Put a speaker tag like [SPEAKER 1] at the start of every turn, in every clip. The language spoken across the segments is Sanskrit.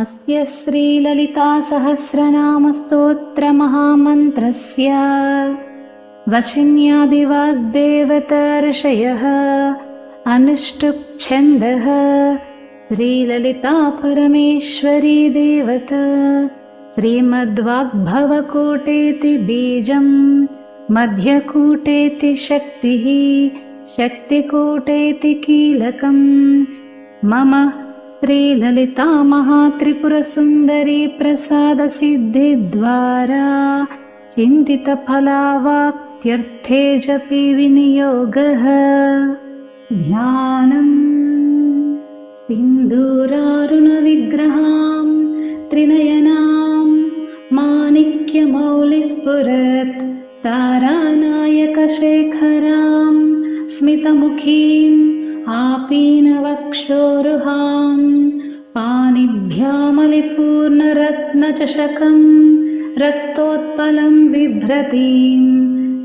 [SPEAKER 1] अस्य श्रीललितासहस्रनामस्तोत्रमहामन्त्रस्य वशिन्यादिवाग्देवता ऋषयः अनुष्टुप् छन्दः श्रीललिता परमेश्वरी देवता श्रीमद्वाग्भवकूटेति बीजं मध्यकूटेति शक्तिः शक्तिकूटेति कीलकं मम श्रीललिता महात्रिपुरसुन्दरी प्रसादसिद्धिद्वारा चिन्तितफलावाप्त्यर्थे जपि विनियोगः। ध्यानम् सिन्दूरारुणविग्रहां त्रिनयनां माणिक्यमौलिस्फुरत् तारानायकशेखरां स्मितमुखीं आपीनवक्षोरुहां पाणिभ्यामलिपूर्णरत्नचषकं रक्तोत्पलं बिभ्रतीं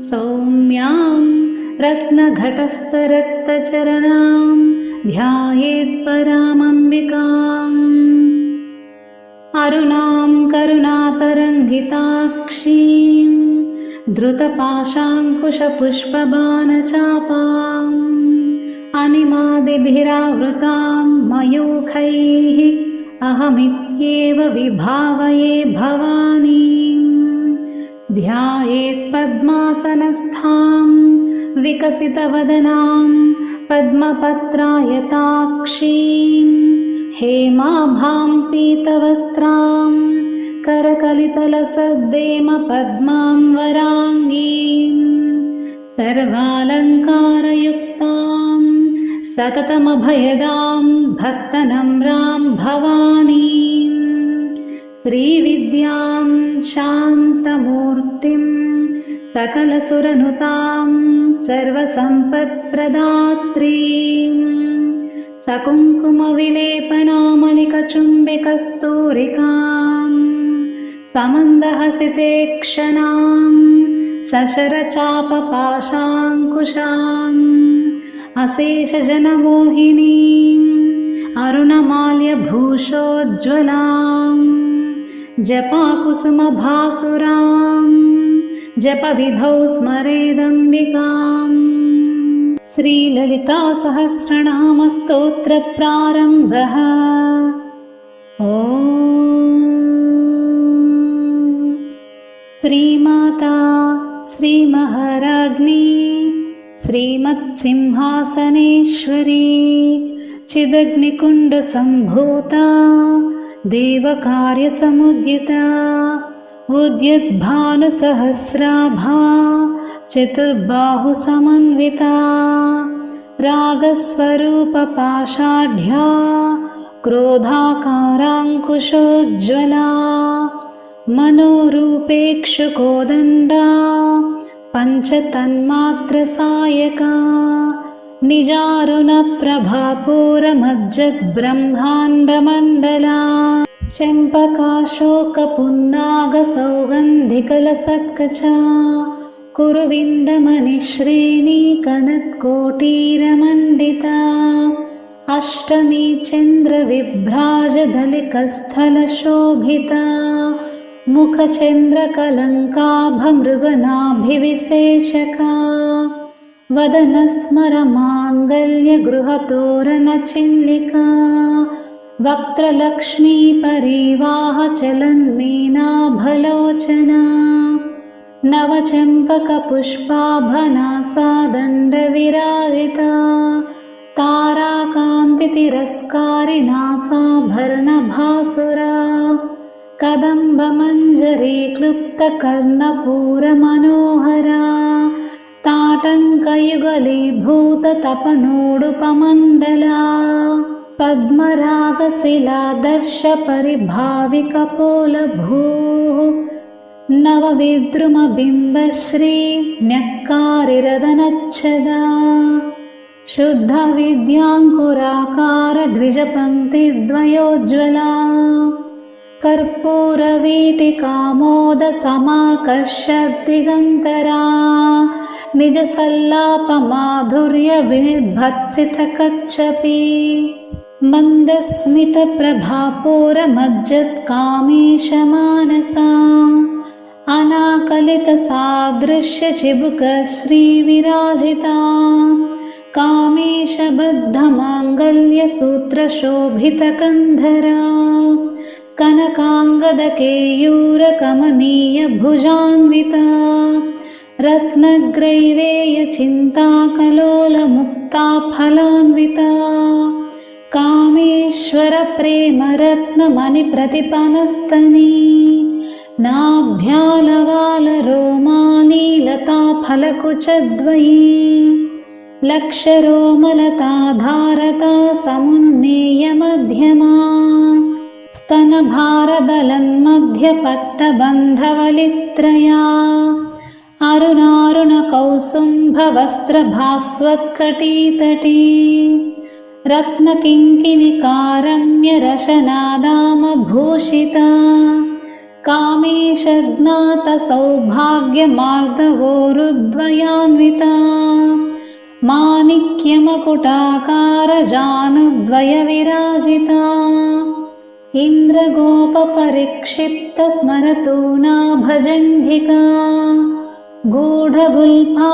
[SPEAKER 1] सौम्यां रत्नघटस्थरक्तचरणां ध्यायेत्परामम्बिकाम् अरुणां करुणातरङ्गिताक्षीं धृतपाशाङ्कुशपुष्पबाणचापाम् अनिमादिभिरावृतां मयूखैः अहमित्येव विभावये भवानीं ध्यायेत्पद्मासनस्थां विकसितवदनां पद्मपत्रायताक्षीं हेमाभां पीतवस्त्रां करकलितलसद्देमपद्मां वराङ्गीं सर्वालङ्कारयुक्तां सततमभयदां भक्तनम्रां भवानीं श्रीविद्यां शान्तमूर्तिं सकलसुरनुतां सर्वसम्पत्प्रदात्रीं सकुङ्कुमविलेपनामलिकचुम्बिकस्तूरिकां समन्दहसितेक्षणां सशरचापपाशाङ्कुशाम् अशेषजनमोहिनीं अरुणमाल्यभूषोज्ज्वलां जपाकुसुमभासुरां जपविधौ स्मरेदम्बिकाम्। श्रीललितासहस्रनामस्तोत्रप्रारम्भः। ॐ श्रीमाता श्रीमहाराज्ञी श्रीमत्सिंहासनेश्वरी चिदग्निकुण्डसम्भूता देवकार्यसमुद्यता उद्यद्भानुसहस्राभा चतुर्बाहुसमन्विता रागस्वरूपपाषाढ्या क्रोधाकाराङ्कुशोज्ज्वला मनोरूपेक्षुकोदण्डा पञ्चतन्मात्रसायका निजारुणप्रभापूरमज्जद्ब्रह्माण्डमण्डला चम्पकाशोकपुन्नागसौगन्धिकलसत्कचा कुरुविन्दमणिश्रेणीकनत्कोटीरमण्डिता अष्टमी चन्द्रविभ्राजदलिकस्थलशोभिता मुखचन्द्रकलङ्काभमृगनाभिविशेषका वदनस्मरमाङ्गल्यगृहतोरणचिल्लिका वक्त्रलक्ष्मीपरिवाहचलन्मीनाभलोचना नवचम्पकपुष्पाभनासा दण्डविराजिता ताराकान्तितिरस्कारिनासाभरणभासुरा कदम्बमञ्जरी क्लुप्तकर्णपूरमनोहरा ताटङ्कयुगलीभूततपनोडुपमण्डला पद्मरागशिलादर्शपरिभाविकपोलभूः नवविद्रुमबिम्बश्री न्यक्कारिरदनच्छदा शुद्धविद्याङ्कुराकारद्विजपङ्क्तिद्वयोज्ज्वला कर्पूरवीटिकामोदसमाकर्षद्दिगन्तरा निजसल्लापमाधुर्यविभत्सितकच्छपि मन्दस्मितप्रभापूरमज्जत्कामेशमानसा अनाकलितसादृश्यचिबुकश्रीविराजिता कामेशबद्धमाङ्गल्यसूत्रशोभितकन्धरा कनकाङ्गदकेयूरकमनीयभुजान्विता रत्नग्रैवेयचिन्ताकलोलमुक्ता फलान्विता कामेश्वरप्रेमरत्नमणिप्रतिपनस्तनी नाभ्यालवालरोमानीलताफलकुचद्वयी लक्षरोमलताधारता समुन्नेयमध्यमा स्तनभारदलन्मध्यपट्टबन्धवलित्रया अरुणारुणकौसुम्भवस्त्रभास्वत्कटीतटी रत्नकिङ्किणिकारम्यरशनादामभूषिता कामेशज्ञातसौभाग्यमार्दवोरुद्वयान्विता माणिक्यमकुटाकारजानुद्वयविराजिता इन्द्रगोपपरिक्षिप्तस्मरतु नाभजङ्घिका गूढगुल्फा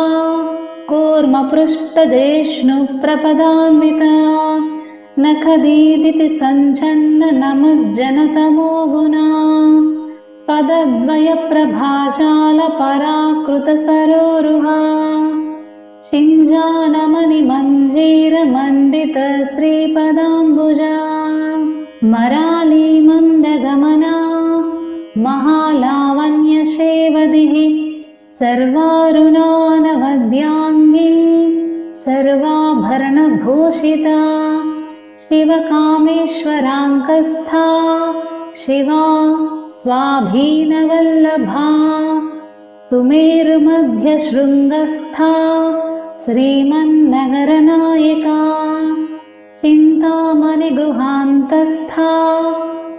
[SPEAKER 1] कूर्मपृष्ठजैष्णुप्रपदान्विता नखदीदिति सञ्छन्ननमज्जनतमो गुणा पदद्वयप्रभाजालपराकृतसरोरुहा शिञ्जानमणिमञ्जीरमण्डितश्रीपदाम्बुजा मरालीमन्दगमना महालावण्यशेवदिः सर्वारुणानवद्याङ्गी सर्वाभरणभूषिता शिवकामेश्वराङ्कस्था शिवा स्वाधीनवल्लभा सुमेरुमध्यशृङ्गस्था श्रीमन्नगरनायिका चिन्तामणिगृहान्तस्था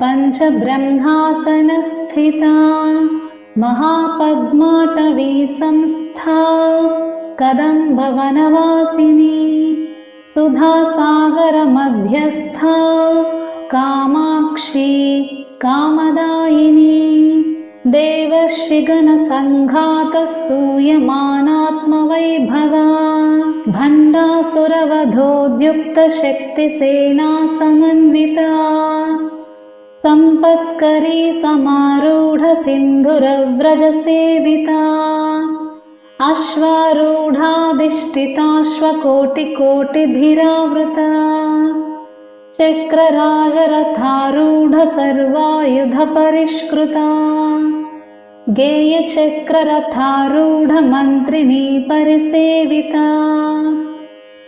[SPEAKER 1] पञ्चब्रह्मासनस्थिता महापद्माटवी संस्था कदम्बवनवासिनी सुधासागरमध्यस्था कामाक्षी कामदायिनी देवर्षिगणसङ्घातस्तूयमानात्मवैभवा भण्डासुरवधोद्युक्तशक्तिसेना समन्विता सम्पत्करी समारूढसिन्धुरव्रजसेविता अश्वारूढाधिष्ठिताश्वकोटिकोटिभिरावृता चक्रराजरथारूढसर्वायुधपरिष्कृता गेयचक्ररथारूढमन्त्रिणी परिसेविता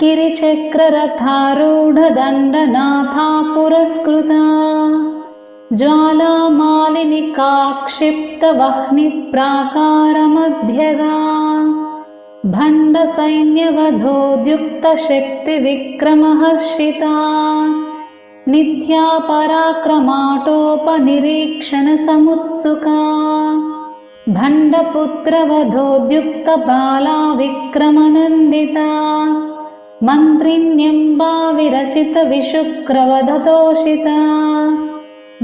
[SPEAKER 1] किरिचक्ररथारूढदण्डनाथा पुरस्कृता ज्वालामालिनिकाक्षिप्तवह्निप्राकारमध्यगा भण्डसैन्यवधोद्युक्तशक्तिविक्रमहर्षिता नित्या पराक्रमाटोपनिरीक्षणसमुत्सुका भण्डपुत्रवधोद्युक्तबाला विक्रमनन्दिता मन्त्रिण्यम्बा विरचितविशुक्रवधतोषिता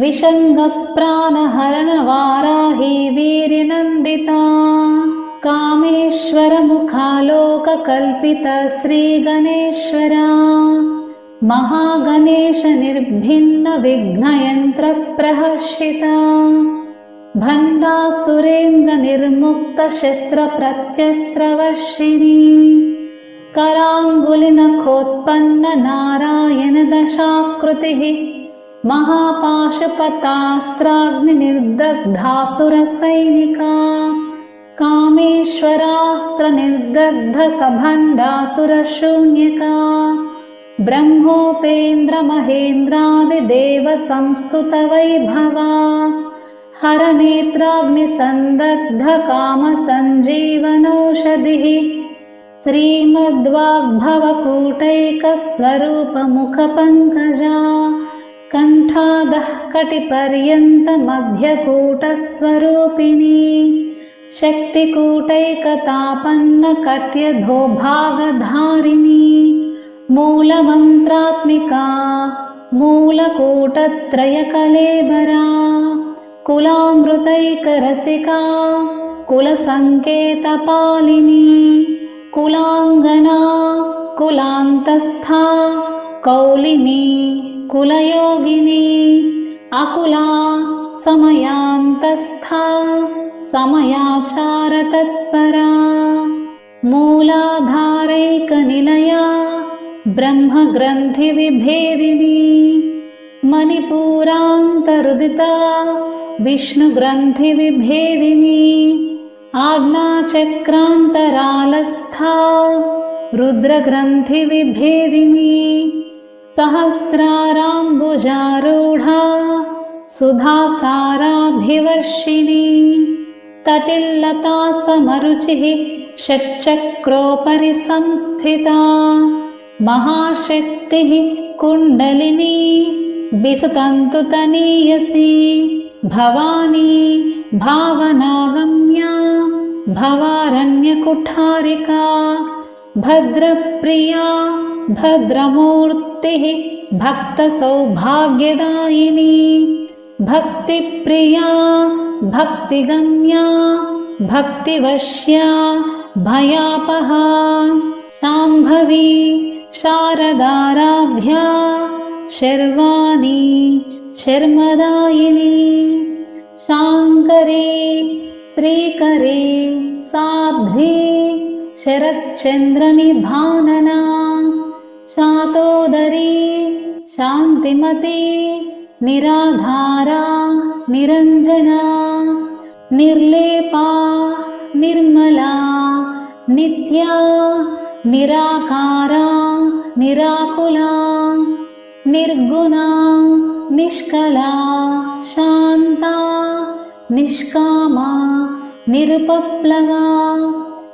[SPEAKER 1] विशङ्गप्राणहरणवाराही वीर्यनन्दिता कामेश्वरमुखालोककल्पित श्रीगणेश्वरा महागणेशनिर्भिन्नविघ्नयन्त्रप्रहर्षिता भण्डासुरेन्द्रनिर्मुक्तशस्त्रप्रत्यस्त्रवर्षिणी कराङ्गुलिनखोत्पन्ननारायणदशाकृतिः महापाशुपतास्त्राग्निर्दग्धासुरसैनिका कामेश्वरास्त्रनिर्दग्धसभण्डासुरशून्यका ब्रह्मोपेन्द्रमहेन्द्रादिदेवसंस्तुतवैभवा हरनेत्राग्निसन्दग्धकामसञ्जीवनौषधिः श्रीमद्वाग्भवकूटैकस्वरूपमुखपङ्कजा कण्ठादः कटिपर्यन्तमध्यकूटस्वरूपिणी शक्तिकूटैकतापन्नकट्यधोभागधारिणी मूलमन्त्रात्मिका मूलकूटत्रयकलेबरा कुलामृतैकरसिका कुलसङ्केतपालिनी कुलाङ्गना कुलान्तस्था कौलिनी कुलयोगिनी अकुला समयान्तस्था समयाचारतत्परा मूलाधारैकनिलया ब्रह्मग्रन्थिविभेदिनी मणिपूरान्तरुदिता विष्णुग्रन्थिविभेदिनी आज्ञाचक्रान्तरालस्था रुद्रग्रन्थिविभेदिनी सहस्राराम्बुजारूढा सुधासाराभिवर्षिणी तटिल्लता समरुचिः षट्चक्रोपरि संस्थिता महाशक्तिः कुण्डलिनी बिसतन्तुतनीयसी भवानी भावनागम्या भवारण्यकुठारिका भद्रप्रिया भद्रमूर्तिः भक्तसौभाग्यदायिनी भक्तिप्रिया भक्तिगम्या भक्तिवश्या भयापहा शाम्भवी शारदाराध्या शर्वाणी शर्मदायिनी शाङ्करी श्रीकरी साध्वी शरच्चन्द्रनिभानना शातोदरी शान्तिमती निराधारा निरञ्जना निर्लेपा निर्मला नित्या निराकारा निराकुला निर्गुणा निष्कला शान्ता निष्कामा निरुपप्लवा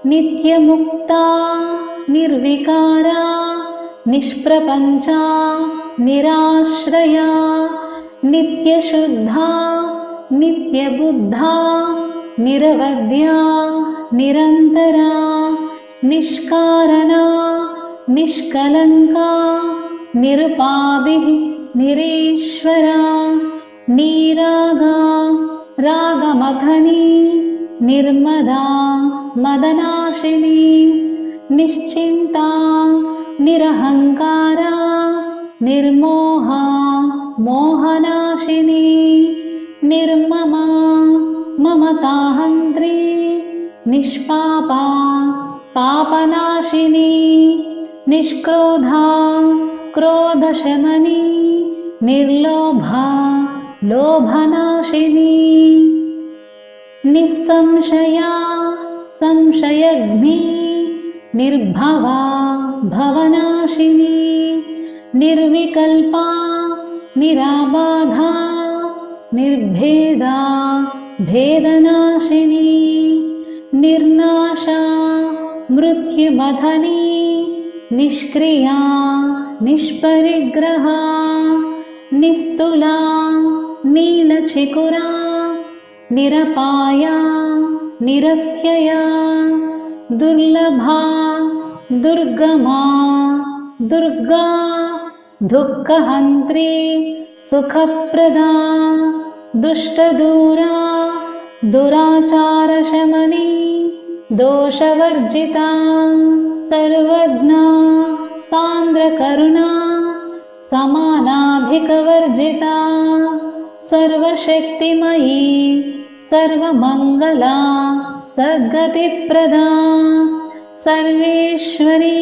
[SPEAKER 1] नित्यमुक्ता निर्विकारा निष्प्रपञ्चा निराश्रया नित्यशुद्धा नित्यबुद्धा निरवद्या निरन्तरा निष्कारणा निष्कलङ्का निरुपाधिः निरीश्वरा निरागा रागमथनी निर्मदा मदनाशिनी निश्चिन्ता निरहङ्कारा निर्मोहा मोहनाशिनी निर्ममा ममताहन्त्री निष्पापा पापनाशिनी निष्क्रोधा क्रोधशमनी निर्लोभा लोभनाशिनी निस्संशया संशयग्नी निर्भवा भवनाशिनी निर्विकल्पा निराबाधा निर्भेदा भेदनाशिनी निर्नाशा मृत्युमथनी निष्क्रिया निष्परिग्रहा निस्तुला नीलचिकुरा निरपाया निरत्यया दुर्लभा दुर्गमा दुर्गा दुःखहन्त्री सुखप्रदा दुष्टदूरा दुराचारशमनी दोषवर्जिता सर्वज्ञा सान्द्रकरुणा समानाधिकवर्जिता सर्वशक्तिमयी सर्वमङ्गला सद्गतिप्रदा सर्वेश्वरी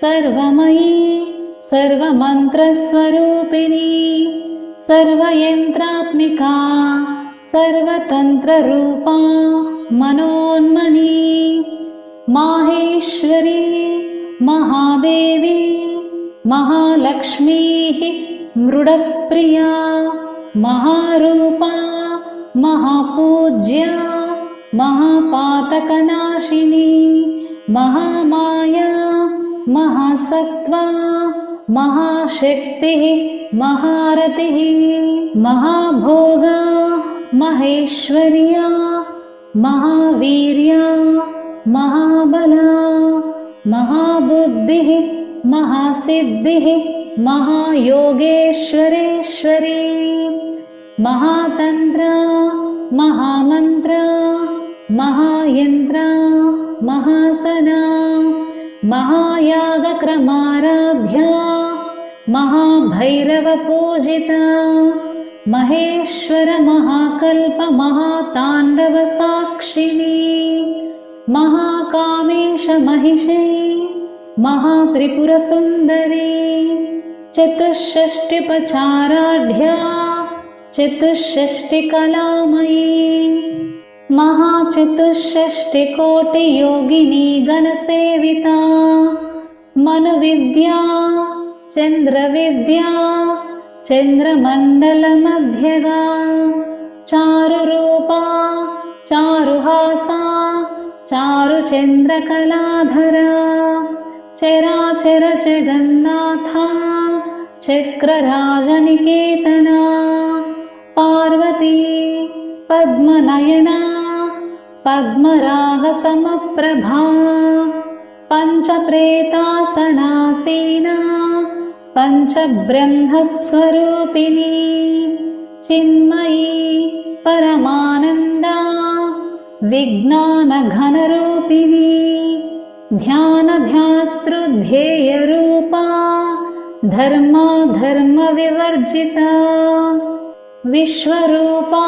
[SPEAKER 1] सर्वमयी सर्वमन्त्रस्वरूपिणी सर्वयन्त्रात्मिका सर्वतन्त्ररूपा मनोन्मनी माहेश्वरी महादेवी महालक्ष्मीः मृडप्रिया महारूपा महापूज्या महापातकनाशिनी महामाया महासत्त्वा महाशक्तिः महारतिः महाभोगा महेश्वर्या महावीर्या महाबला महाबुद्धिः महासिद्धिः महायोगेश्वरेश्वरी महातन्त्र महामन्त्र महायन्त्र महासना महायागक्रमाराध्या महाभैरवपूजिता महेश्वर महाकल्प महाताण्डवसाक्षिणी महाकामेश महिषी महात्रिपुरसुन्दरी चतुष्षष्टिपचाराढ्या चतुष्षष्टिकलामयी महाचतुष्षष्टिकोटियोगिनी गणसेविता मनुविद्या चन्द्रविद्या चन्द्रमण्डलमध्यगा चारुरूपा चारुहासा चारुचन्द्रकलाधरा चराचर जगन्नाथा चक्रराजनिकेतना पार्वती पद्मनयना पद्मरागसमप्रभा पञ्चप्रेतासनासीना पञ्चब्रह्मस्वरूपिणी चिन्मयी परमानन्दा विज्ञानघनरूपिणी ध्यानध्यातृध्येयरूपा धर्माधर्मविवर्जिता विश्वरूपा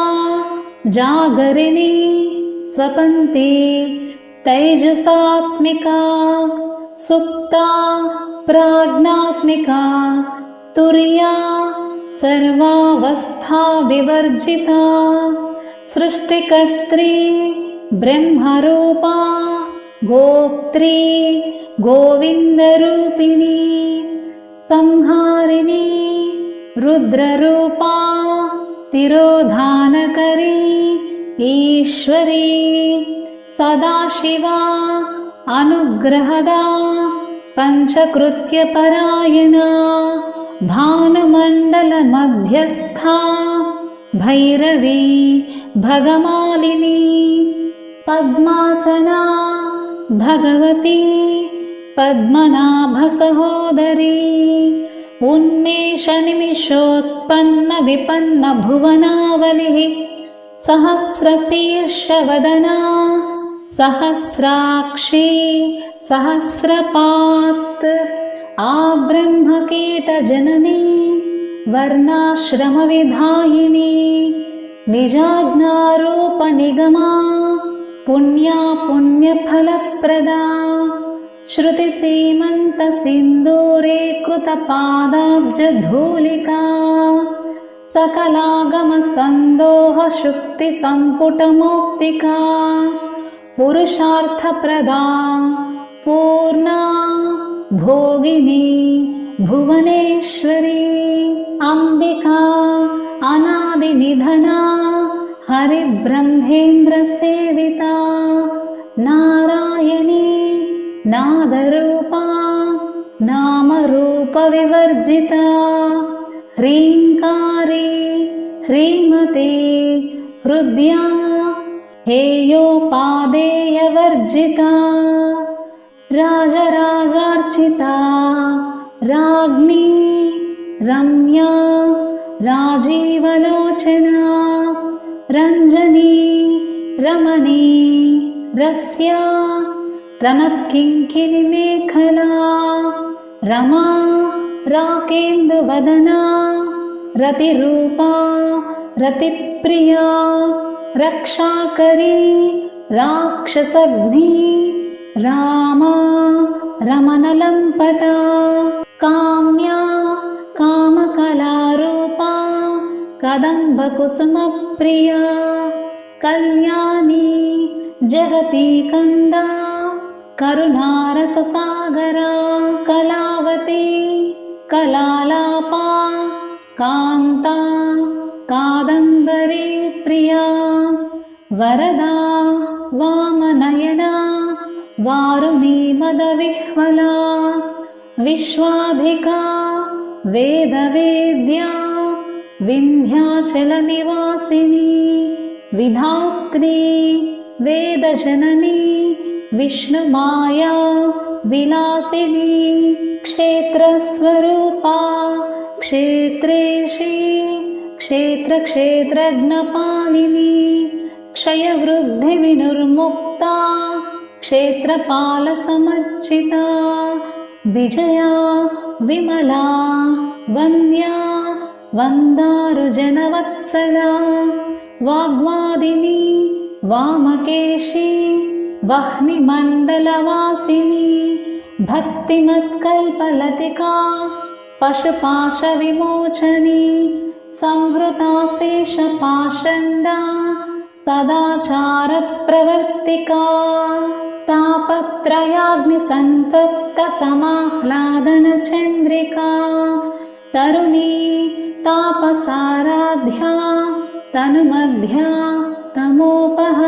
[SPEAKER 1] जागरिणी स्वपन्ती तैजसात्मिका सुप्ता प्राज्ञात्मिका तुर्या सर्वावस्था विवर्जिता सृष्टिकर्त्री ब्रह्मरूपा गोप्त्री गोविन्दरूपिणी संहारिणी रुद्ररूपा तिरोधानकरी ईश्वरी सदाशिवा अनुग्रहदा पञ्चकृत्यपरायणा भानुमण्डलमध्यस्था भैरवी भगमालिनी पद्मासना भगवती पद्मनाभसहोदरी उन्मेषनिमिषोत्पन्नविपन्नभुवनावलिः सहस्रशीर्षवदना सहस्राक्षी सहस्रपात् आब्रह्मकीटजननी वर्णाश्रमविधायिनी निजाज्ञारूपनिगमा पुण्या पुण्यफलप्रदा श्रुतिसीमन्तसिन्दूरीकृतपादाब्जधूलिका सकलागमसन्दोहशुक्तिसम्पुटमौक्तिका पुरुषार्थप्रदा पूर्णा भोगिनी भुवनेश्वरी अम्बिका अनादिनिधना हरिब्रह्मेन्द्रसेविता नारायणी नादरूपा नामरूपविवर्जिता ह्रीङ्कारी ह्रीमती हृद्या हेयोपादेयवर्जिता राजराजार्चिता राज्ञी रम्या राजीवलोचना रञ्जनी रमणी रस्या रमत्किङ्किणिमेखला रमा राकेन्दुवदना रतिरूपा रतिप्रिया रक्षाकरी राक्षसग्नी रामा रमणलम्पटा काम्या कामकलारूपा कदम्बकुसुमप्रिया कल्याणी जगती कन्दा करुणारससागरा कलावती कलालापा कान्ता कादम्बरी प्रिया वरदा वामनयना वारुणी मदविह्वला विश्वाधिका वेदवेद्या विन्ध्याचलनिवासिनी विधात्री वेदजननी विष्णुमाया विलासिनी क्षेत्रस्वरूपा क्षेत्रेशी क्षेत्रक्षेत्रज्ञपालिनी क्षयवृद्धिविनिर्मुक्ता क्षेत्रपालसमर्चिता विजया विमला वन्द्या वन्दारुजनवत्सला वाग्वादिनी वामकेशी वह्निमण्डलवासिनी भक्तिमत्कल्पलतिका पशुपाशविमोचनी संहृताशेषपाषण्डा सदाचारप्रवर्तिका तापत्रयाग्निसन्तप्तसमाह्लादनचन्द्रिका तरुणी तापसाराध्या तनुमध्या तमोपः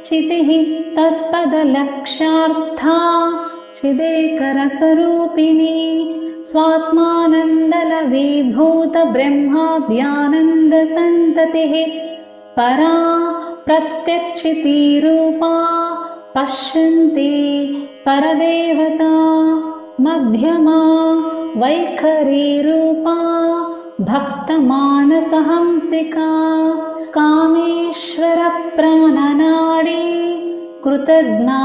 [SPEAKER 1] चितिः तत्पदलक्ष्यार्था चिदेकरसरूपिणी स्वात्मानन्दलवीभूतब्रह्माद्यानन्दसन्ततिः परा प्रत्यक्षितीरूपा पश्यन्ति परदेवता मध्यमा वैखरीरूपा भक्तमानसहंसिका कामेश्वरप्राणनाडी कृतज्ञा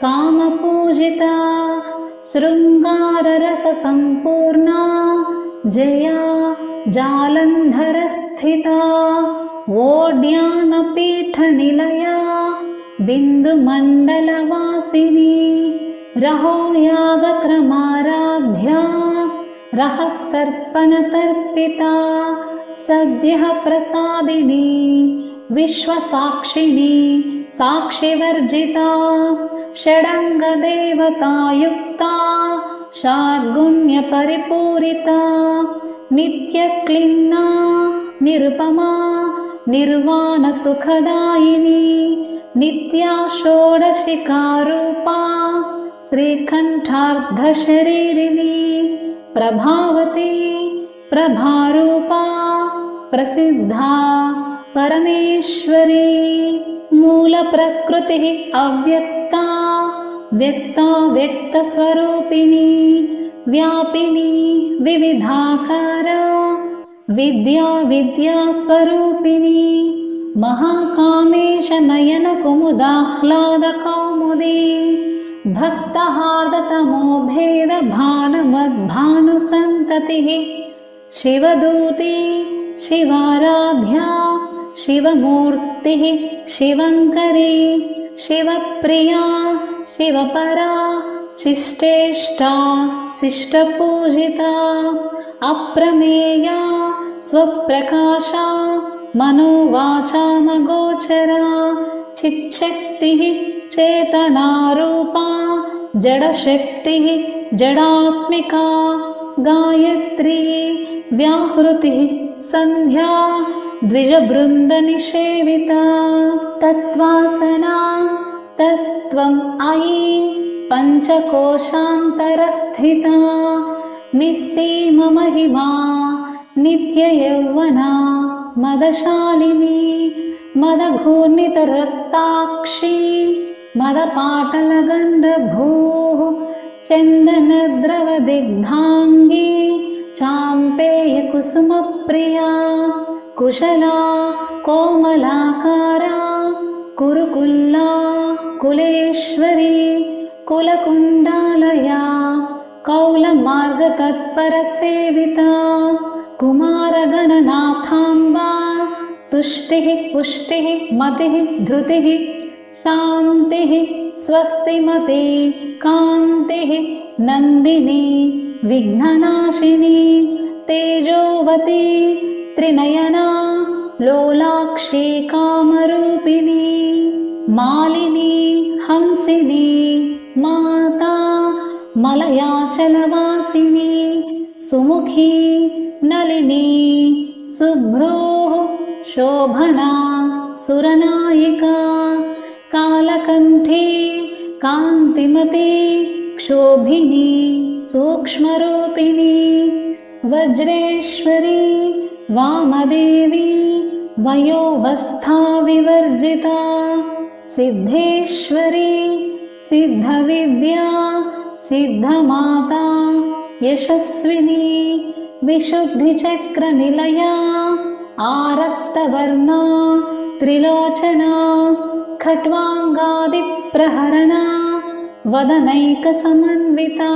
[SPEAKER 1] कामपूजिता शृङ्गाररससम्पूर्णा जया जालन्धरस्थिता वोड्यानपीठनिलया बिन्दुमण्डलवासिनी रहोयागक्रमाराध्या रहस्तर्पणतर्पिता सद्यः प्रसादिनी विश्वसाक्षिणी साक्षिवर्जिता षडङ्गदेवतायुक्ता षड्गुण्यपरिपूरिता नित्यक्लिन्ना निरुपमा निर्वाणसुखदायिनी नित्या षोडशिकारूपा श्रीकण्ठार्धशरीरिणी प्रभावती प्रभारूपा प्रसिद्धा परमेश्वरी मूलप्रकृतिः अव्यक्ता व्यक्ता व्यक्तस्वरूपिणी व्यापिनी विविधाकारा विद्या विद्यास्वरूपिणी महाकामेशनयनकुमुदाह्लादकौमुदी भक्तहार्दतमो भेदभानुमद्भानुसन्ततिः शिवदूती शिवाराध्या शिवमूर्तिः शिवङ्करी शिवप्रिया शिवपरा शिष्टेष्टा शिष्टपूजिता अप्रमेया स्वप्रकाशा मनोवाचामगोचरा चिच्छक्तिः चेतनारूपा जडशक्तिः जडात्मिका गायत्री व्याहृतिः सन्ध्या द्विजबृन्दनिषेविता तत्त्वासना तत्त्वम् अयि पञ्चकोशान्तरस्थिता निस्सीममहिमा नित्ययौवना मदशालिनी मदघूर्णितरक्ताक्षी मदपाटलगण्डभूः चन्दनद्रवदिग्धाङ्गी चाम्पेयकुसुमप्रिया कुशला कोमलाकारा कुरुकुल्ला कुलेश्वरी कुलकुण्डालया कौलमार्गतत्परसेविता कुमारगणनाथाम्बा तुष्टिः पुष्टिः मतिः धृतिः शान्तिः स्वस्तिमती कान्तिः नन्दिनी विघ्ननाशिनी तेजोवती त्रिनयना लोलाक्षी कामरूपिणी मालिनी हंसिनी माता मलयाचलवासिनी सुमुखी नलिनी शुभ्रोः शोभना सुरनायिका कालकण्ठी कान्तिमती क्षोभिनी सूक्ष्मरूपिणी वज्रेश्वरी वामदेवी वयोवस्था विवर्जिता सिद्धेश्वरी सिद्धविद्या सिद्धमाता यशस्विनी विशुद्धिचक्रनिलया आरक्तवर्णा त्रिलोचना खट्वाङ्गादिप्रहरणा वदनैकसमन्विता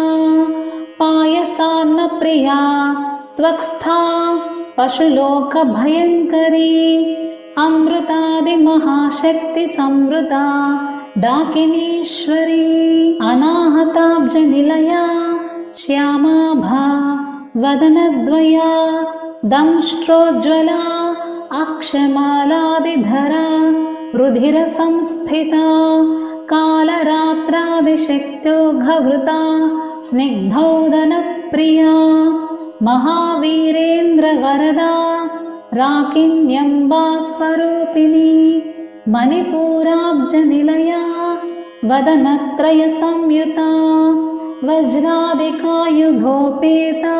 [SPEAKER 1] पायसान्नप्रिया त्वक्स्था पशुलोकभयङ्करी अमृतादिमहाशक्तिसंवृता डाकिनीश्वरी अनाहताब्जनिलया श्यामाभा वदनद्वया दंष्ट्रोज्ज्वला अक्षमालादिधरा रुधिरसंस्थिता कालरात्रादिशक्त्योघवृता स्निग्धौदनप्रिया महावीरेन्द्रवरदा राकिन्यम्बा स्वरूपिणी मणिपूराब्जनिलया वदनत्रयसंयुता वज्रादिकायुधोपेता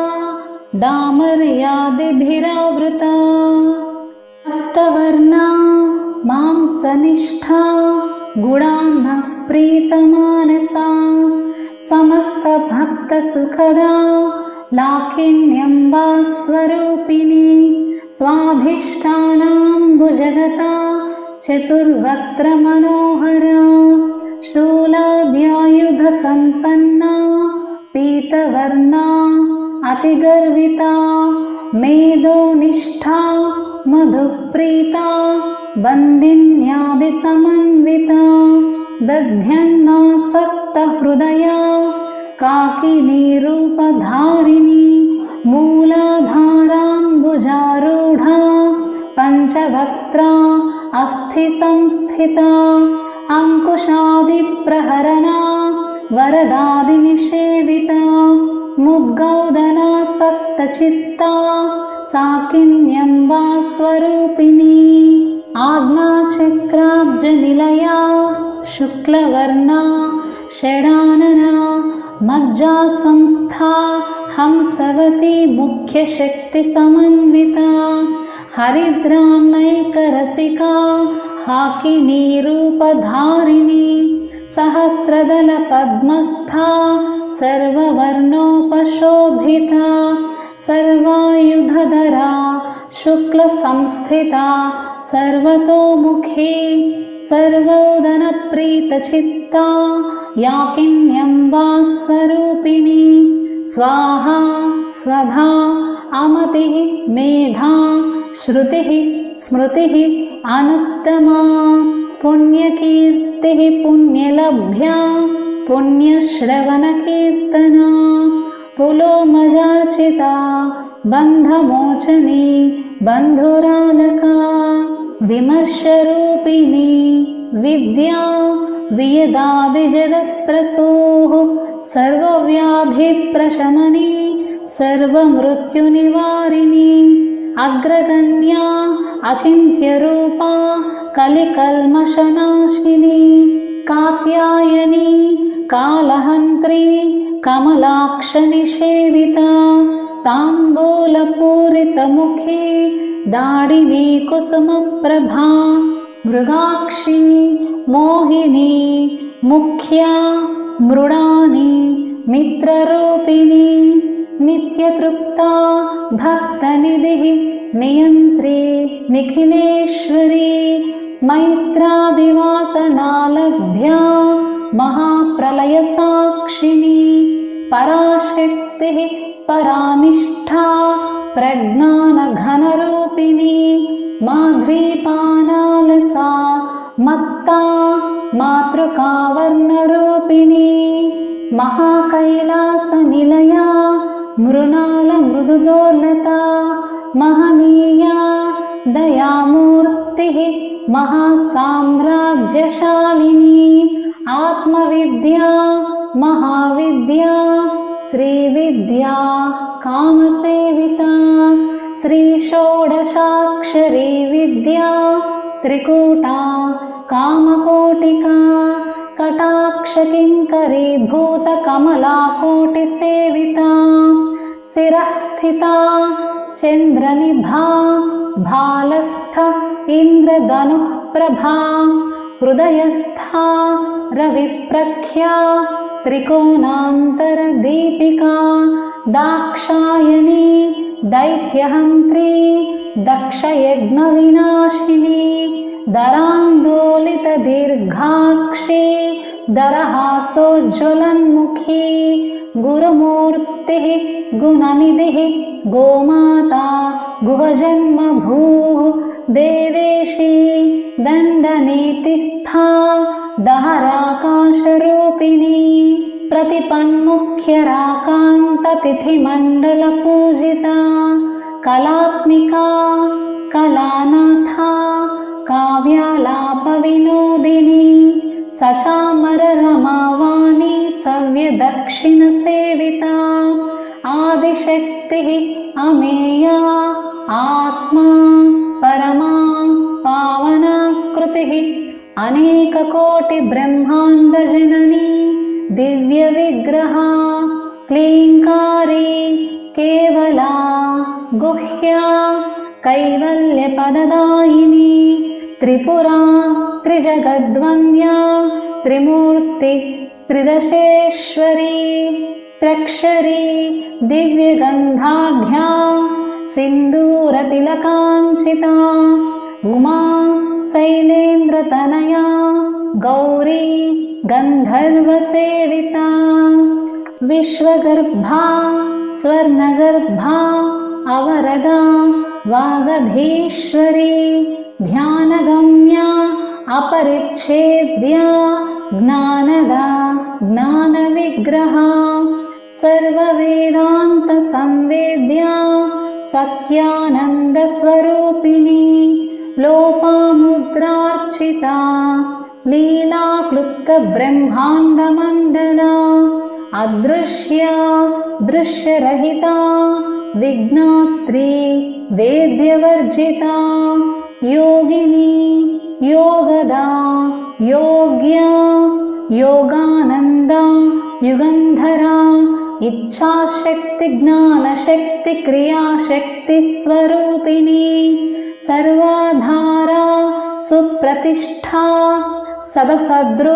[SPEAKER 1] डामर्यादिभिरावृता रक्तवर्णा मांसनिष्ठा गुणान्नप्रीतमानसा समस्तभक्तसुखदा लाकिन्यम्बा स्वरूपिणी स्वाधिष्ठानाम्बुजगता चतुर्वक्त्रमनोहरा शूलाद्यायुधसम्पन्ना पीतवर्णा अतिगर्विता मेदोनिष्ठा मधुप्रीता बन्दिन्यादिसमन्विता दध्यन्नासक्तहृदया काकिनीरूपधारिणी मूलाधाराम्बुजारूढा पञ्चवक्त्रा अस्थिसंस्थिता अङ्कुशादिप्रहरणा वरदादिनिषेविता मुग्गौदनासक्तचित्ता साकिन्यम्बा स्वरूपिणी आज्ञाचक्राब्जनिलया शुक्लवर्णा षडानना मज्जासंस्था हंसवती मुख्यशक्तिसमन्विता हरिद्रान्नैकरसिका हाकिनीरूपधारिणी सहस्रदलपद्मस्था सर्ववर्णोपशोभिता सर्वायुधधरा शुक्लसंस्थिता सर्वतोमुखी सर्वोदनप्रीतचित्ता याकिन्यम्बा स्वरूपिणी स्वाहा स्वधा अमतिः मेधा श्रुतिः स्मृतिः अनुत्तमा पुण्यकीर्तिः पुण्यलभ्या पुण्यश्रवणकीर्तना पुलोमजार्चिता बन्धमोचनी बन्धुरालका विमर्शरूपिणी विद्या वियदादिजगत्प्रसूः सर्वव्याधिप्रशमनी सर्वमृत्युनिवारिणी अग्रगण्या अचिन्त्यरूपा कलिकल्मषनाशिनी कात्यायनी कालहन्त्री कमलाक्षनिषेविता ताम्बूलपूरितमुखी दाडिवी कुसुमप्रभा मृगाक्षी मोहिनी मुख्या मृडानी मित्ररूपिणी नित्यतृप्ता भक्तनिधिः नियन्त्री निखिलेश्वरी मैत्रादिवासनालभ्या महाप्रलयसाक्षिणी पराशक्तिः परानिष्ठा प्रज्ञानघनरूपिणी माघ्रीपानालसा मत्ता मातृकावर्णरूपिणी महाकैलासनिलया मृणालमृदुदोर्लता महनीया दयामूर्तिः महासाम्राज्यशालिनी आत्मविद्या महाविद्या श्रीविद्या कामसेविता श्रीषोडशाक्षरी विद्या त्रिकूटा कामकोटिका कटाक्षकिङ्करीभूतकमलाकोटिसेविता शिरः स्थिता चन्द्रनिभा भालस्थ इन्द्रधनुः प्रभा हृदयस्था रविप्रख्या त्रिकोणान्तरदीपिका दाक्षायणी दैत्यहन्त्री दक्षयज्ञविनाशिनी दरान्दोलितदीर्घाक्षी दरहासोज्ज्वलन्मुखी गुरुमूर्तिः गुणनिधिः गोमाता गुहजन्मभूः देवेशी दण्डनीतिस्था दहराकाशरूपिणी प्रतिपन्मुख्यराकान्ततिथिमण्डलपूजिता कलात्मिका कलानाथा काव्यालापविनोदिनी सचामररमावाणी सव्यदक्षिणसेविता आदिशक्तिः अमेया आत्मा परमा पावनाकृतिः अनेककोटिब्रह्माण्डजननी दिव्यविग्रहा क्लीङ्कारी केवला गुह्या कैवल्यपददायिनी त्रिपुरा त्रिजगद्वन्द्या त्रिमूर्ति त्रिदशेश्वरी त्र्यक्षरी दिव्यगन्धाढ्या सिन्दूरतिलकाञ्चिता उमा शैलेन्द्रतनया गौरी गन्धर्वसेविता विश्वगर्भा स्वर्णगर्भा अवरदा वागधीश्वरी ध्यानगम्या अपरिच्छेद्या ज्ञानदा ज्ञानविग्रहा सर्ववेदान्तसंवेद्या सत्यानन्दस्वरूपिणी लोपामुद्रार्चिता लीलाक्लुप्तब्रह्माण्डमण्डला अदृश्या दृश्यरहिता विज्ञात्री वेद्यवर्जिता योगिनी योगदा योग्या योगानन्दा युगन्धरा इच्छाशक्ति ज्ञानशक्ति क्रियाशक्ति स्वरूपिणी सर्वाधारा सुप्रतिष्ठा सदसद्रूपधारिणी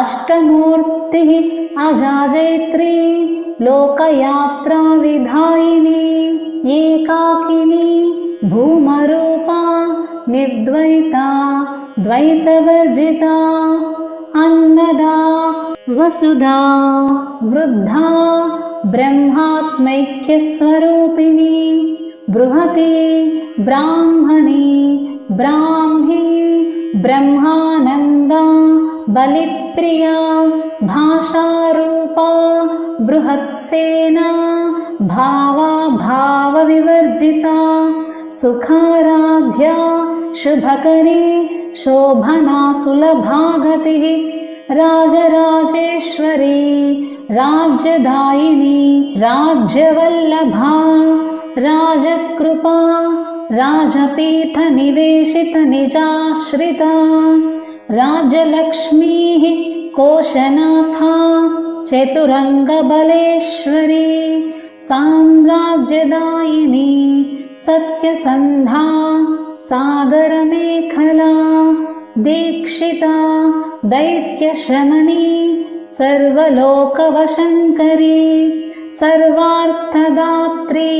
[SPEAKER 1] अष्टमूर्तिः अजाजैत्री लोकयात्रा विधायिनी एकाकिनी भूमरूपा निर्द्वैता द्वैतवर्जिता अन्नदा वसुधा वृद्धा ब्रह्मात्मैक्यस्वरूपिणी बृहती ब्राह्मणी ब्राह्मी ब्रह्मानन्दा बलिप्रिया भाषारूपा बृहत्सेना भावा भावविवर्जिता सुखाराध्या शुभकरी शोभना सुलभागतिः राजराजेश्वरी राज्यदायिनी राज्यवल्लभा राजत्कृपा राजपीठनिवेशितनिजाश्रिता राज्यलक्ष्मीः कोशनाथा चतुरङ्गबलेश्वरी साम्राज्यदायिनी सत्यसन्धा सागरमेखला दीक्षिता दैत्यशमनी सर्वलोकवशङ्करी सर्वार्थदात्री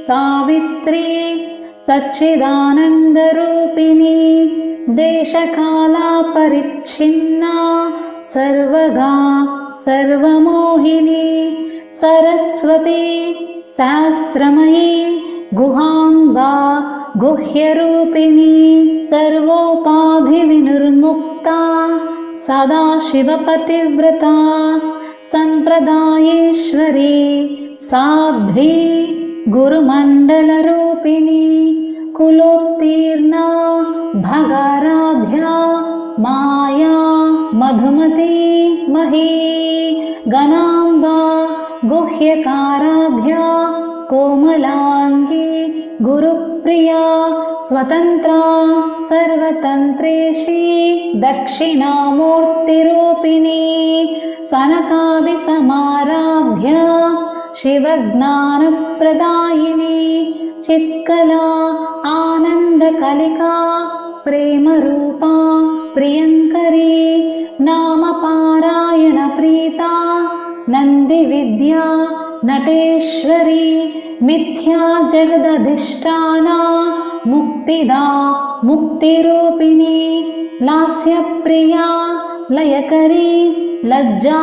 [SPEAKER 1] सावित्री सच्चिदानन्दरूपिणी देशकालापरिच्छिन्ना सर्वगा सर्वमोहिनी सरस्वती शास्त्रमयी गुहाम्बा गुह्यरूपिणी सर्वोपाधिविनिर्मुक्ता सदाशिवपतिव्रता सम्प्रदायेश्वरी साध्वी गुरुमण्डलरूपिणी कुलोत्तीर्णा भगाराध्या माया मधुमती मही गणाम्बा गुह्यकाराध्या कोमलाङ्गी गुरुप्रिया स्वतन्त्रा सर्वतन्त्रेशी दक्षिणामूर्तिरूपिणी सनकादिसमाराध्या शिवज्ञानप्रदायिनी चित्कला आनन्दकलिका प्रेमरूपा प्रियङ्करी नामपारायणप्रीता नन्दिविद्या नटेश्वरी मिथ्या जगदधिष्ठाना मुक्तिदा मुक्तिरूपिणी लास्यप्रिया लयकरी लज्जा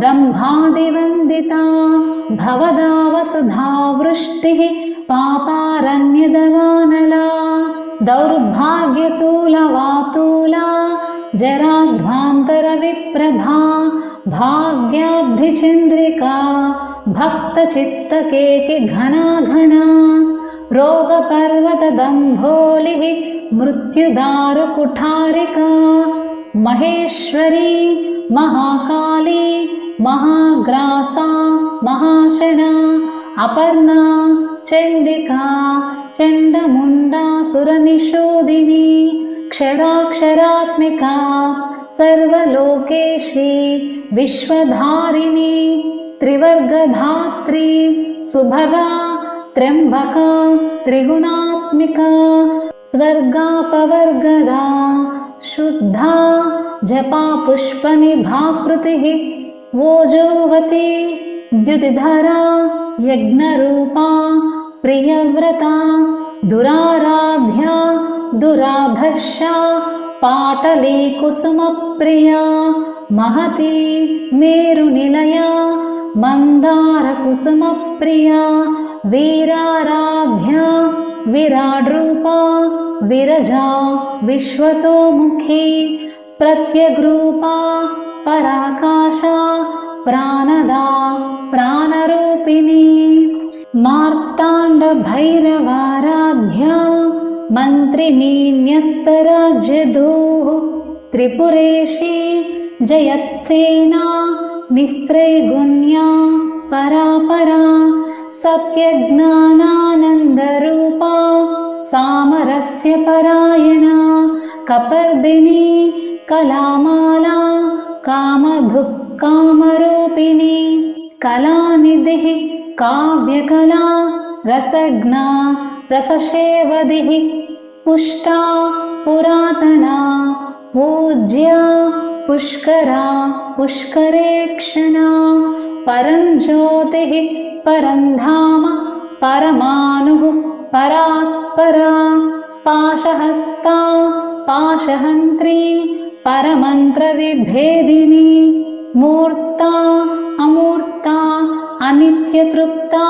[SPEAKER 1] रम्भादिवन्दिता भवदा वसुधावृष्टिः पापारण्यदवानला दौर्भाग्यतूलवातूला जराध्वान्तरविप्रभा भाग्याब्धिचन्द्रिका भक्तचित्तकेकि घना घना रोगपर्वतदम्भोलिः मृत्युदारुकुठारिका महेश्वरी महाकाली महाग्रासा महाशना अपर्णा चण्डिका चण्डमुण्डासुरनिषोदिनी क्षराक्षरात्मिका सर्वलोकेशी विश्वधारिणी त्रिवर्गधात्री सुभगा त्र्यम्बका त्रिगुणात्मिका स्वर्गापवर्गदा शुद्धा जपा पुष्पनिभाकृतिः ओजोवती द्युतिधरा यज्ञरूपा प्रियव्रता दुराराध्या दुराधर्षा पाटलीकुसुमप्रिया महती मेरुनिलया मन्दारकुसुमप्रिया वीराराध्या विराड्रूपा विरजा विश्वतोमुखी प्रत्यग्रूपा पराकाशा प्राणदा प्राणरूपिणी मार्ताण्डभैरवाराध्या मन्त्रिणी न्यस्तराज्यदूः त्रिपुरेशी जयत्सेना निस्त्रैगुण्या परापरा सत्यज्ञानानन्दरूपा सामरस्यपरायणा कपर्दिनी कलामाला कामधुक्कामरूपिणी कलानिधिः काव्यकला रसज्ञा रससेवधिः पुष्टा पुरातना पूज्या पुष्करा पुष्करेक्षणा परञ्ज्योतिः परन्धाम परमाणुः परात्परा पाशहस्ता पाशहन्त्री परमन्त्रविभेदिनी मूर्ता अमूर्ता अनित्यतृप्ता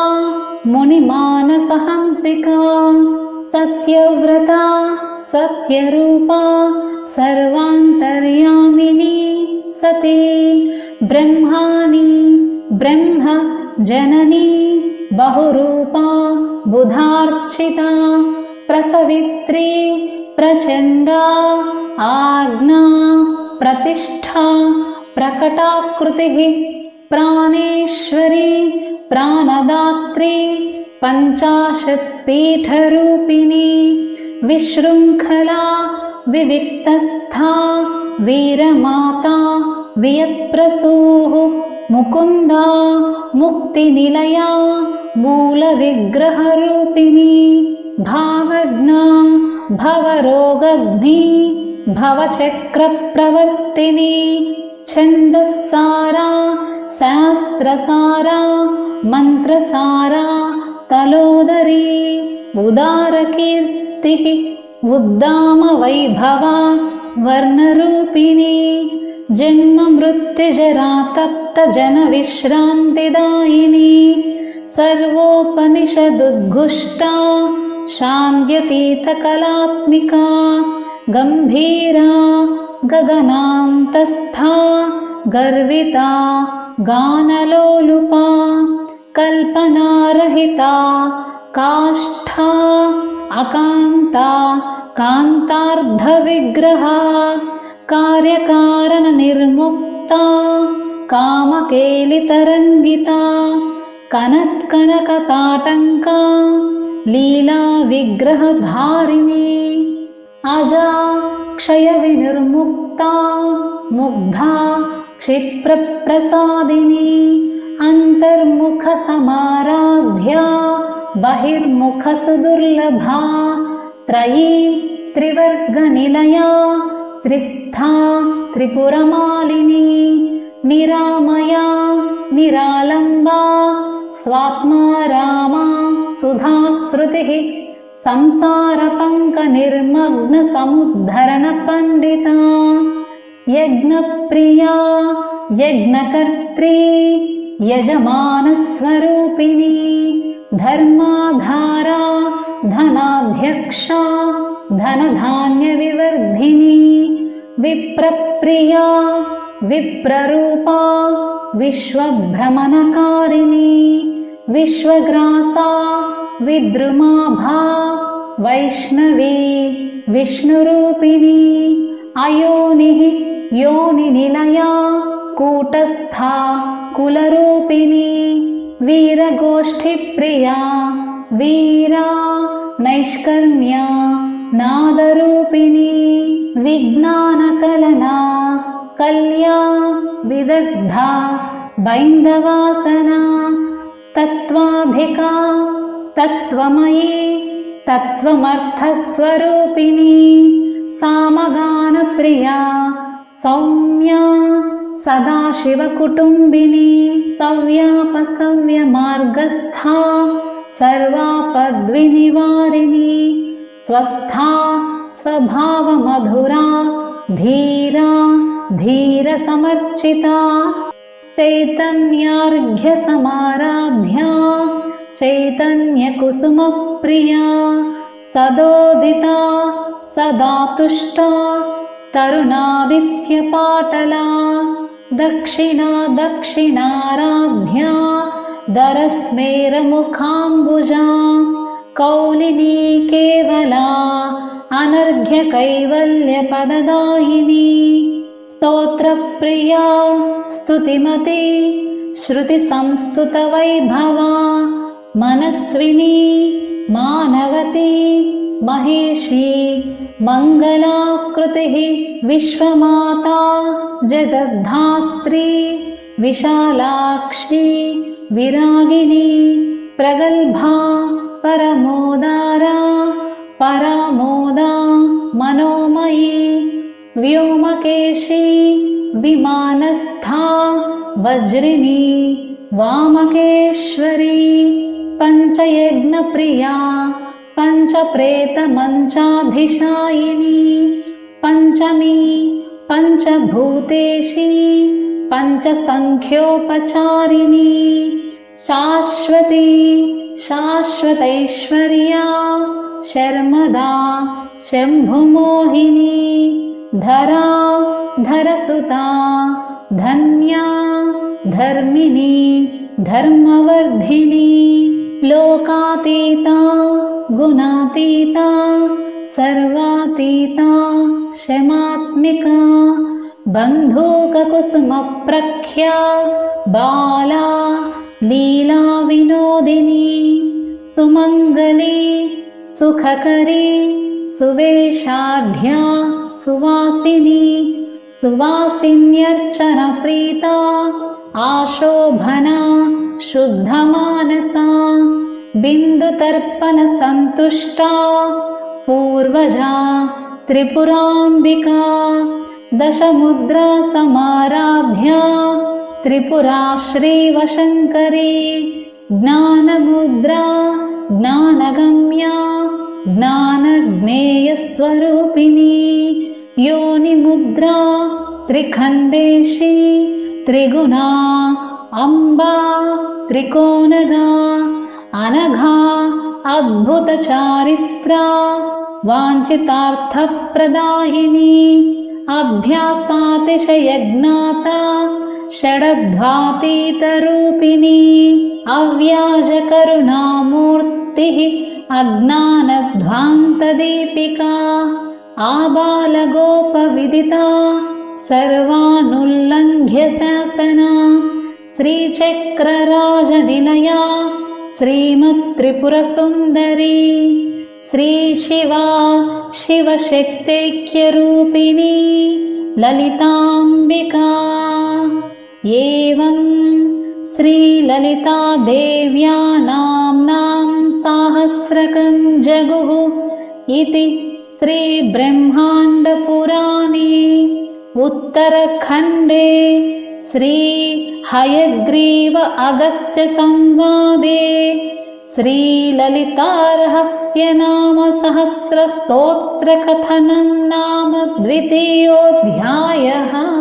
[SPEAKER 1] मुनिमानसहंसिका सत्यव्रता सत्यरूपा सर्वान्तर्यामिनी सती ब्रह्माणि ब्रह्म जननी बहुरूपा बुधार्चिता प्रसवित्री प्रचण्डा आज्ञा प्रतिष्ठा प्रकटाकृतिः प्राणेश्वरी प्राणदात्री पञ्चाशत्पीठरूपिणी विशृङ्खला विविक्तस्था वीरमाता वियत्प्रसूः मुकुन्दा मुक्तिनिलया मूलविग्रहरूपिणी भावज्ञा भवरोगग्नी भवचक्रप्रवर्तिनी छन्दस्सारा शास्त्रसारा मन्त्रसारा तलोदरी उदारकीर्तिः उद्दामवैभवा वर्णरूपिणी जन्ममृत्युजरा तप्तजनविश्रान्तिदायिनी सर्वोपनिषदुद्घुष्टा शान्त्यतीतकलात्मिका गम्भीरा गगनान्तस्था गर्विता गानलोलुपा कल्पनारहिता काष्ठा अकान्ता कान्तार्धविग्रहा कार्यकारणनिर्मुक्ता कामकेलितरङ्गिता कनत्कनकताटङ्का लीलाविग्रहधारिणी अजा क्षयविनिर्मुक्ता मुग्धा क्षिप्रप्रसादिनी अन्तर्मुखसमाराध्या बहिर्मुखसुदुर्लभा त्रयी त्रिवर्गनिलया त्रिस्था त्रिपुरमालिनी निरामया निरालम्बा स्वात्मा रामा सुधाश्रुतिः संसारपङ्कनिर्मग्नसमुद्धरणपण्डिता यज्ञप्रिया यज्ञकर्त्री यजमानस्वरूपिणी धर्माधारा धनाध्यक्षा धनधान्यविवर्धिनी विप्रप्रिया विप्ररूपा विश्वभ्रमणकारिणी विश्वग्रासा विद्रुमाभा वैष्णवी विष्णुरूपिणी अयोनिः योनिनिलया कूटस्था कुलरूपिणी वीरगोष्ठिप्रिया वीरा नैष्कर्म्या नादरूपिणी विज्ञानकलना कल्या विदग्धा बैन्दवासना तत्त्वाधिका तत्त्वमयी तत्त्वमर्थस्वरूपिणी सामगानप्रिया सौम्या सदाशिवकुटुम्बिनी सव्यापसव्यमार्गस्था सर्वापद्विनिवारिणी स्वस्था स्वभावमधुरा धीरा धीरसमर्चिता चैतन्यार्घ्यसमाराध्या चैतन्यकुसुमप्रिया सदोदिता सदा तुष्टा तरुणादित्यपाटला दक्षिणा दक्षिणाराध्या दरस्मेरमुखाम्बुजा कौलिनी केवला अनर्घ्यकैवल्यपददायिनी स्तोत्रप्रिया स्तुतिमती श्रुतिसंस्तुतवैभवा मनस्विनी मानवती महेशी मङ्गलाकृतिः विश्वमाता जगद्धात्री विशालाक्षी विरागिनी प्रगल्भा परमोदारा परामोदा मनोमयी व्योमकेशी विमानस्था वज्रिनी वामकेश्वरी पञ्चयज्ञप्रिया पञ्चप्रेतमञ्चाधिशायिनी पञ्चमी पञ्चभूतेशी पञ्चसङ्ख्योपचारिणी शाश्वती शाश्वतैश्वर्या शर्मदा शम्भुमोहिनी धरा धरसुता धन्या धर्मिणी धर्मवर्धिनी लोकातीता गुणातीता सर्वातीता शमात्मिका बन्धूककुसुमप्रख्या बाला लीला विनोदिनी सुमङ्गली सुखकरी सुवेशाढ्या सुवासिनी सुवासिन्यर्चनप्रीता आशोभना शुद्धमानसा बिन्दुतर्पणसन्तुष्टा पूर्वजा त्रिपुराम्बिका दशमुद्रा समाराध्या त्रिपुरा श्रीवशङ्करी ज्ञानमुद्रा ज्ञानगम्या ज्ञानज्ञेयस्वरूपिणी योनिमुद्रा त्रिखण्डेशी त्रिगुणा अम्बा त्रिकोणगा अनघा अद्भुतचारित्रा वाञ्छितार्थप्रदायिनी अभ्यासातिशयज्ञाता षडध्वातीतरूपिणी अव्याजकरुणामूर्तिः अज्ञानध्वान्तदीपिका आबालगोपविदिता सर्वानुल्लङ्घ्य शासना श्रीचक्रराजनिलया श्रीमत्त्रिपुरसुन्दरी श्रीशिवा शिवशक्तैक्यरूपिणी ललिताम्बिका एवं श्रीललितादेव्या नाम्नां साहस्रकं जगुः इति श्रीब्रह्माण्डपुराणे उत्तरखण्डे श्री हयग्रीव अगस्त्य संवादे श्रीललितारहस्य नाम सहस्रस्तोत्रकथनं नाम 2. अध्यायः।